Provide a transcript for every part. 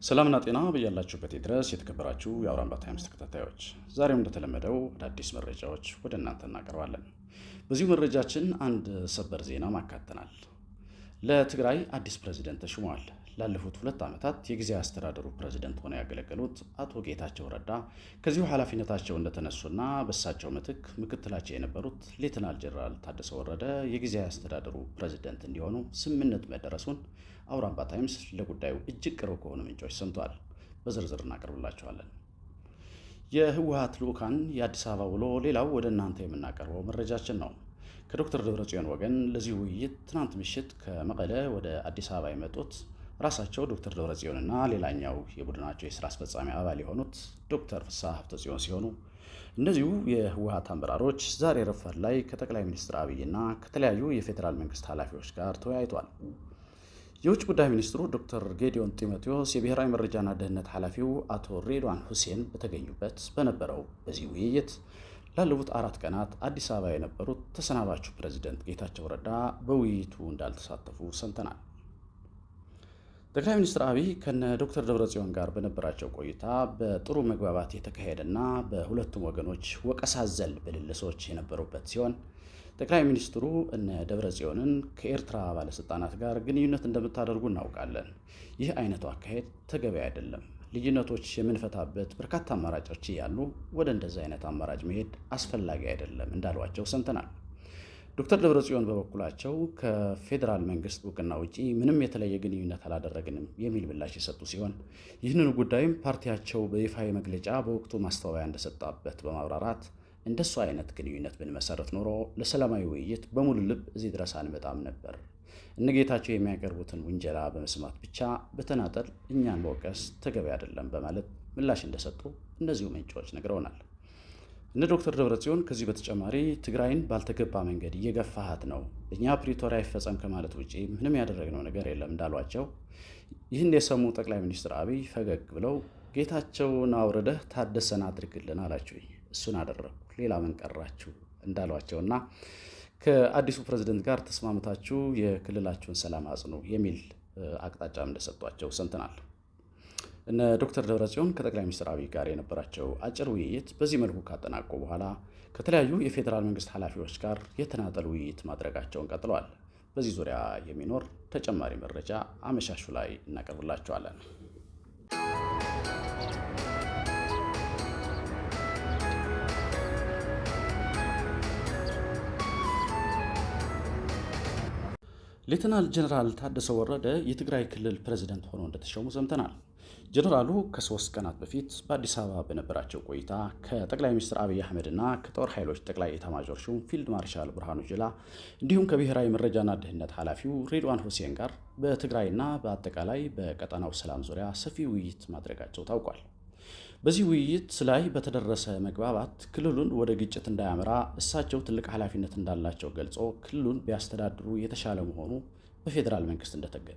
ሰላምና ጤና በያላችሁበት ድረስ የተከበራችሁ የአውራምባ ታይምስ ተከታታዮች፣ ዛሬም እንደተለመደው አዳዲስ መረጃዎች ወደ እናንተ እናቀርባለን። በዚሁ መረጃችን አንድ ሰበር ዜና ማካተናል። ለትግራይ አዲስ ፕሬዝዳንት ተሹመዋል። ላለፉት 2 ዓመታት የጊዜያዊ አስተዳደሩ ፕሬዝዳንት ሆነው ያገለገሉት አቶ ጌታቸው ረዳ ከዚሁ ኃላፊነታቸው እንደተነሱና በእሳቸው ምትክ ምክትላቸው የነበሩት ሌተናል ጄኔራል ታደሰ ወረደ የጊዜያዊ አስተዳደሩ ፕሬዝዳንት እንዲሆኑ ስምምነት መደረሱን አውራምባ ታይምስ ለጉዳዩ እጅግ ቅርብ ከሆኑ ምንጮች ሰምቷል። በዝርዝር እናቀርብላችኋለን። የህወሓት ልዑካን የአዲስ አበባ ውሎ ሌላው ወደ እናንተ የምናቀርበው መረጃችን ነው። ከዶክተር ደብረጽዮን ወገን ለዚህ ውይይት ትናንት ምሽት ከመቀለ ወደ አዲስ አበባ የመጡት ራሳቸው ዶክተር ደብረጽዮንና ሌላኛው የቡድናቸው የስራ አስፈጻሚ አባል የሆኑት ዶክተር ፍስሐ ሀብተጽዮን ሲሆኑ እነዚሁ የህወሓት አመራሮች ዛሬ ረፋድ ላይ ከጠቅላይ ሚኒስትር አብይና ከተለያዩ የፌዴራል መንግስት ኃላፊዎች ጋር ተወያይቷል። የውጭ ጉዳይ ሚኒስትሩ ዶክተር ጌዲዮን ጢሞቴዎስ፣ የብሔራዊ መረጃና ደህንነት ኃላፊው አቶ ሬድዋን ሁሴን በተገኙበት በነበረው በዚህ ውይይት ላለፉት 4 ቀናት አዲስ አበባ የነበሩት ተሰናባቹ ፕሬዝዳንት ጌታቸው ረዳ በውይይቱ እንዳልተሳተፉ ሰምተናል። ጠቅላይ ሚኒስትር አብይ ከነ ዶክተር ደብረጽዮን ጋር በነበራቸው ቆይታ በጥሩ መግባባት የተካሄደና በሁለቱም ወገኖች ወቀሳ አዘል ምልልሶች የነበሩበት ሲሆን ጠቅላይ ሚኒስትሩ እነ ደብረጽዮንን ከኤርትራ ባለስልጣናት ጋር ግንኙነት እንደምታደርጉ እናውቃለን፣ ይህ አይነቱ አካሄድ ተገቢ አይደለም፣ ልዩነቶች የምንፈታበት በርካታ አማራጮች እያሉ ወደ እንደዚህ አይነት አማራጭ መሄድ አስፈላጊ አይደለም እንዳሏቸው ሰምተናል። ዶክተር ደብረጽዮን በበኩላቸው ከፌዴራል መንግስት እውቅና ውጪ ምንም የተለየ ግንኙነት አላደረግንም የሚል ምላሽ የሰጡ ሲሆን ይህንን ጉዳይም ፓርቲያቸው በይፋዊ መግለጫ በወቅቱ ማስተባበያ እንደሰጣበት በማብራራት እንደሱ አይነት ግንኙነት ብንመሰረት ኖሮ ለሰላማዊ ውይይት በሙሉ ልብ እዚህ ድረስ አንመጣም ነበር። እነ ጌታቸው የሚያቀርቡትን ውንጀላ በመስማት ብቻ በተናጠል እኛን መውቀስ ተገቢ አይደለም በማለት ምላሽ እንደሰጡ እነዚሁ ምንጮች ነግረውናል። እነ ዶክተር ደብረጽዮን ከዚህ በተጨማሪ ትግራይን ባልተገባ መንገድ እየገፋሃት ነው፣ እኛ ፕሪቶሪያ ይፈጸም ከማለት ውጪ ምንም ያደረግነው ነገር የለም እንዳሏቸው ይህን የሰሙ ጠቅላይ ሚኒስትር አብይ ፈገግ ብለው ጌታቸውን አውርደህ ታደሰን አድርግልን አላችሁኝ፣ እሱን አደረግኩ፣ ሌላ ምን ቀራችሁ እንዳሏቸውና ከአዲሱ ፕሬዝዳንት ጋር ተስማምታችሁ የክልላችሁን ሰላም አጽኑ የሚል አቅጣጫም እንደሰጧቸው ሰምተናል። እነ ዶክተር ደብረጽዮን ከጠቅላይ ሚኒስትር አብይ ጋር የነበራቸው አጭር ውይይት በዚህ መልኩ ካጠናቀቁ በኋላ ከተለያዩ የፌዴራል መንግስት ኃላፊዎች ጋር የተናጠል ውይይት ማድረጋቸውን ቀጥለዋል። በዚህ ዙሪያ የሚኖር ተጨማሪ መረጃ አመሻሹ ላይ እናቀርብላችኋለን። ሌተናል ጄኔራል ታደሰ ወረደ የትግራይ ክልል ፕሬዝዳንት ሆነው እንደተሾሙ ሰምተናል። ጄኔራሉ ከ3 ቀናት በፊት በአዲስ አበባ በነበራቸው ቆይታ ከጠቅላይ ሚኒስትር አብይ አህመድና ከጦር ኃይሎች ጠቅላይ ኤታማዦር ሹም ፊልድ ማርሻል ብርሃኑ ጁላ እንዲሁም ከብሔራዊ መረጃና ደህንነት ኃላፊው ሬድዋን ሁሴን ጋር በትግራይና በአጠቃላይ በቀጠናው ሰላም ዙሪያ ሰፊ ውይይት ማድረጋቸው ታውቋል። በዚህ ውይይት ላይ በተደረሰ መግባባት ክልሉን ወደ ግጭት እንዳያመራ እሳቸው ትልቅ ኃላፊነት እንዳላቸው ገልጾ ክልሉን ቢያስተዳድሩ የተሻለ መሆኑ በፌዴራል መንግስት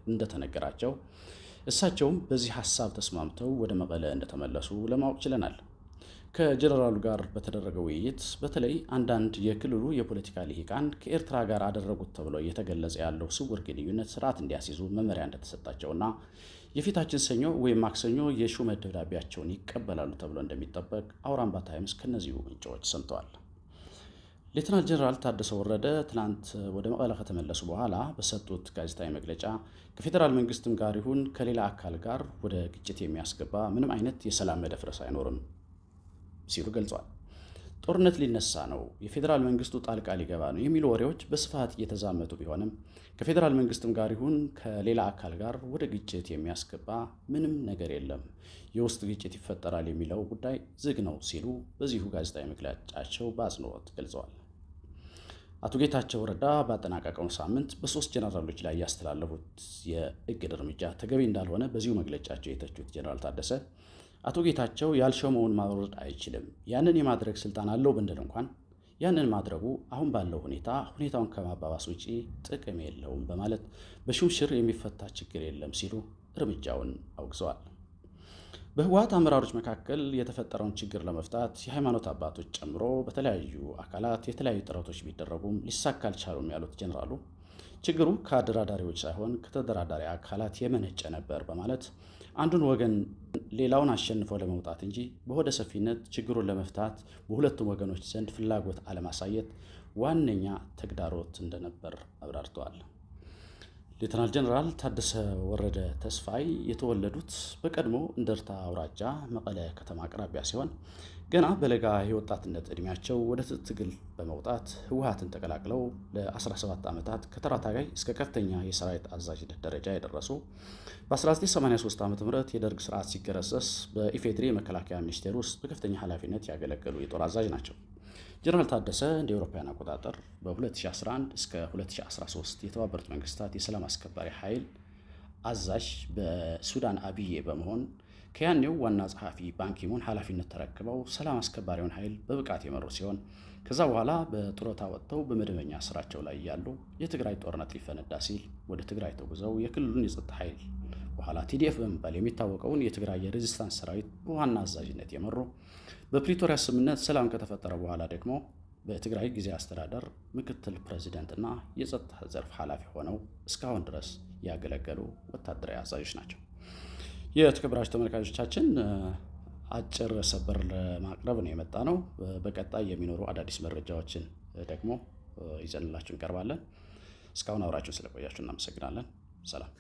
እንደተነገራቸው እሳቸውም በዚህ ሐሳብ ተስማምተው ወደ መቀለ እንደተመለሱ ለማወቅ ችለናል። ከጀነራሉ ጋር በተደረገ ውይይት በተለይ አንዳንድ የክልሉ የፖለቲካ ልሂቃን ከኤርትራ ጋር አደረጉት ተብሎ እየተገለጸ ያለው ስውር ግንኙነት ስርዓት እንዲያስይዙ መመሪያ እንደተሰጣቸውና የፊታችን ሰኞ ወይም ማክሰኞ የሹመት ደብዳቤያቸውን ይቀበላሉ ተብሎ እንደሚጠበቅ አውራምባ ታይምስ ከነዚሁ ምንጮች ሰምተዋል። ሌተናል ጄኔራል ታደሰ ወረደ ትናንት ወደ መቀለ ከተመለሱ በኋላ በሰጡት ጋዜጣዊ መግለጫ ከፌዴራል መንግስትም ጋር ይሁን ከሌላ አካል ጋር ወደ ግጭት የሚያስገባ ምንም አይነት የሰላም መደፍረስ አይኖርም ሲሉ ገልጸዋል። ጦርነት ሊነሳ ነው፣ የፌዴራል መንግስቱ ጣልቃ ሊገባ ነው የሚሉ ወሬዎች በስፋት እየተዛመቱ ቢሆንም ከፌዴራል መንግስትም ጋር ይሁን ከሌላ አካል ጋር ወደ ግጭት የሚያስገባ ምንም ነገር የለም፣ የውስጥ ግጭት ይፈጠራል የሚለው ጉዳይ ዝግ ነው ሲሉ በዚሁ ጋዜጣዊ መግለጫቸው በአጽንኦት ገልጸዋል። አቶ ጌታቸው ረዳ ባጠናቀቀው ሳምንት በ3 ጀነራሎች ላይ ያስተላለፉት የእግድ እርምጃ ተገቢ እንዳልሆነ በዚሁ መግለጫቸው የተቹት ጀነራል ታደሰ አቶ ጌታቸው ያልሾመውን ማውረድ አይችልም፣ ያንን የማድረግ ስልጣን አለው ብንል እንኳን ያንን ማድረጉ አሁን ባለው ሁኔታውን ከማባባስ ውጪ ጥቅም የለውም በማለት በሹምሽር የሚፈታ ችግር የለም ሲሉ እርምጃውን አውግዘዋል። በህወሓት አመራሮች መካከል የተፈጠረውን ችግር ለመፍታት የሃይማኖት አባቶች ጨምሮ በተለያዩ አካላት የተለያዩ ጥረቶች ቢደረጉም ሊሳካ አልቻሉም ያሉት ጀነራሉ ችግሩ ከአደራዳሪዎች ሳይሆን ከተደራዳሪ አካላት የመነጨ ነበር በማለት አንዱን ወገን ሌላውን አሸንፎ ለመውጣት እንጂ በሆደ ሰፊነት ችግሩን ለመፍታት በሁለቱም ወገኖች ዘንድ ፍላጎት አለማሳየት ዋነኛ ተግዳሮት እንደነበር አብራርተዋል። ሌተናል ጀነራል ታደሰ ወረደ ተስፋይ የተወለዱት በቀድሞ እንደርታ አውራጃ መቀለ ከተማ አቅራቢያ ሲሆን ገና በለጋ የወጣትነት ዕድሜያቸው ወደ ትግል በመውጣት ህወሓትን ተቀላቅለው ለ17 ዓመታት ከተራ ታጋይ እስከ ከፍተኛ የሰራዊት አዛዥነት ደረጃ የደረሱ በ1983 ዓ.ም የደርግ ስርዓት ሲገረሰስ በኢፌድሪ መከላከያ ሚኒስቴር ውስጥ በከፍተኛ ኃላፊነት ያገለገሉ የጦር አዛዥ ናቸው። ጀነራል ታደሰ እንደ አውሮፓውያን አቆጣጠር በ2011 እስከ 2013 የተባበሩት መንግስታት የሰላም አስከባሪ ኃይል አዛዥ በሱዳን አብዬ በመሆን ከያኔው ዋና ጸሐፊ ባንኪሙን ኃላፊነት ተረክበው ሰላም አስከባሪውን ኃይል በብቃት የመሩ ሲሆን ከዛ በኋላ በጡረታ ወጥተው በመደበኛ ስራቸው ላይ ያሉ የትግራይ ጦርነት ሊፈነዳ ሲል ወደ ትግራይ ተጉዘው የክልሉን የጸጥታ ኃይል በኋላ ቲዲኤፍ በመባል የሚታወቀውን የትግራይ የሬዚስታንስ ሰራዊት በዋና አዛዥነት የመሩ በፕሪቶሪያ ስምምነት ሰላም ከተፈጠረ በኋላ ደግሞ በትግራይ ጊዜያዊ አስተዳደር ምክትል ፕሬዝዳንትና የጸጥታ ዘርፍ ኃላፊ ሆነው እስካሁን ድረስ ያገለገሉ ወታደራዊ አዛዦች ናቸው። የተከበራችሁ ተመልካቾቻችን አጭር ሰበር ለማቅረብ ነው የመጣ ነው። በቀጣይ የሚኖሩ አዳዲስ መረጃዎችን ደግሞ ይዘንላችሁ እንቀርባለን። እስካሁን አብራችሁን ስለቆያችሁ እናመሰግናለን። ሰላም።